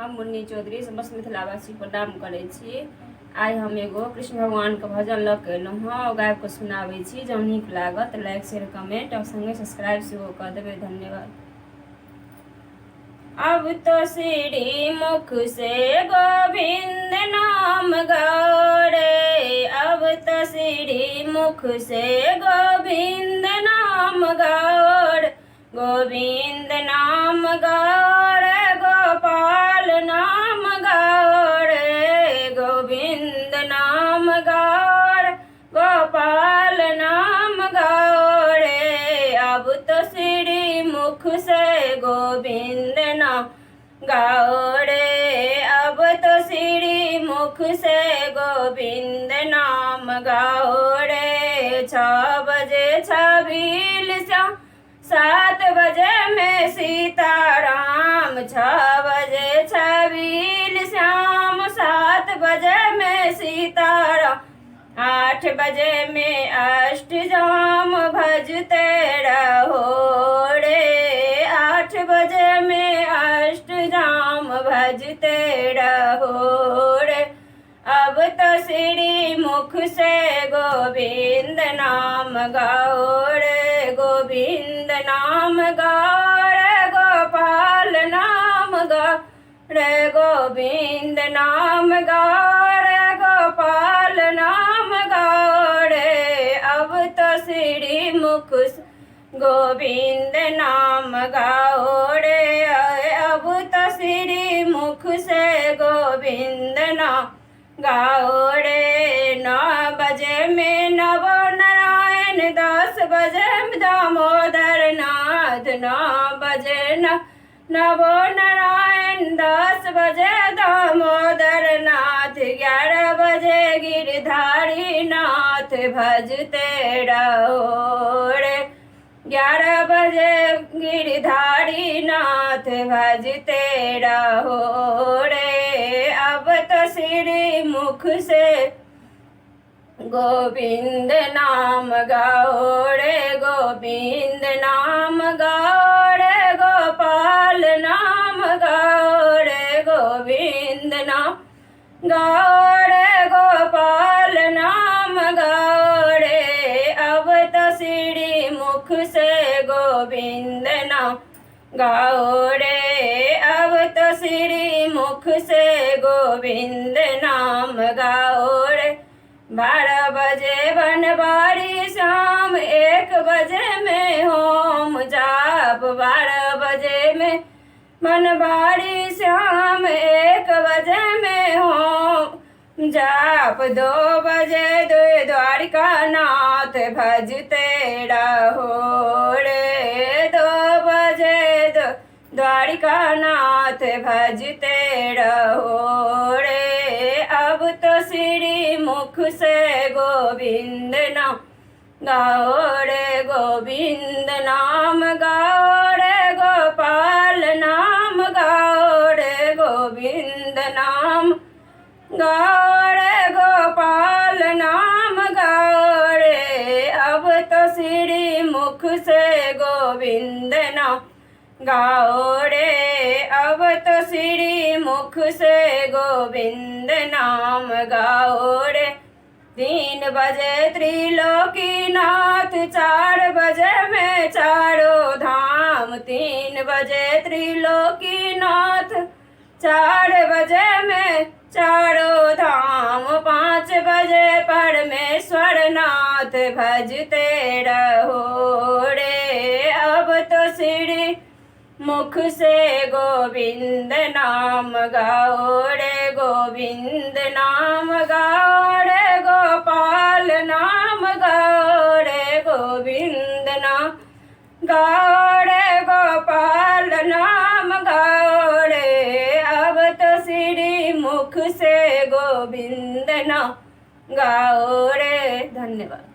हम मुन्नी चौधरी समस्त मिथिलावासी प्रणाम करै छी। आइ हम एगो कृष्ण भगवान के भजन लऽ के अयलहुँ हँ और गाबि कऽ सुनाबै छी। जब नीक लागत लाइक शेयर कमेंट और संगे सब्सक्राइब सेहो कऽ देबै। धन्यवाद। अब तो श्री मुख से गोविंद नाम गौरे, अब तो श्री मुख से गोविंद नाम गौर, गोविंद नाम गौर, गोपाल नाम गौर, गोविंद नाम गौर, गोपाल नाम गौर। अब तो श्री मुख से गोविंद नाम गौरे, अब तो श्री मुख से गोविंद नाम गौरे। 6 बजे छबील श्याम, 7 बजे में सीताराम, 6 बजे छबील श्याम, 7 बजे में सीताराम, 8 बजे में अष्टजाम भजते रहो रे, 8 बजे में अष्टजाम भजते रहो रे। अब तो श्री मुख से गोविंद नाम गौरे, गोविंद नाम गौरे, गोपाल नाम गौरे, गोविंद नाम गौरे, गोपाल नाम गौरे। अब तो श्री मुख से गोविंद नाम गौरे, अब तो श्री मुख से गोविंद नाम गौरे। 9 बजे में नवो नारायण, 10 बजे में दामोदर नाथ, 9 बजे नवो नारायण, 10 बजे दामोदर नाथ, 11 बजे गिरधारी नाथ भजते रहो रे, 11 बजे गिरधारी नाथ भजते रहो रे। अब तो श्री मुख से गोविंद नाम गौरे, गोविंद नाम गौरे, गोपाल नाम गौरे, गोविंद नाम गौरे, गोपाल नाम गौरे। अब तो श्री मुख से गोविंद नाम गौरे, अब तो श्री मुख से गोविंद नाम गौरे। 12 बजे बनवारी श्याम, 1 बजे में होम जाप, 12 बजे में बनवारी श्याम, 1 बजे में होम जाप, 2 बजे द्वारिका नाथ भजते रहो रे, 2 बजे द्वारिका नाथ भजते रहो रे। अब तो श्री मुख से गोविंद नाम गौरे, गोविंद नाम गौरे, गोपाल नाम गौरे, गोविंद नाम गौरे, गोपाल नाम गौरे। अब तो श्री मुख से गोविंद नाम गौरे, अब तो श्री मुख से गोविंद नाम गौरे। 3 बजे त्रिलोकीनाथ, 4 बजे में चारों धाम, 3 बजे त्रिलोकीनाथ, 4 बजे में चारों धाम, 5 बजे परमेश्वर नाथ भजते रहो रे। अब तो श्री मुख से गोविंद नाम गौरे, गोविंद नाम गौरे, गोपाल नाम गौरे, गोविंद नाम गौरे, गोपाल नाम गौरे। अब तो श्री मुख से गोविंद नाम गौरे। धन्यवाद।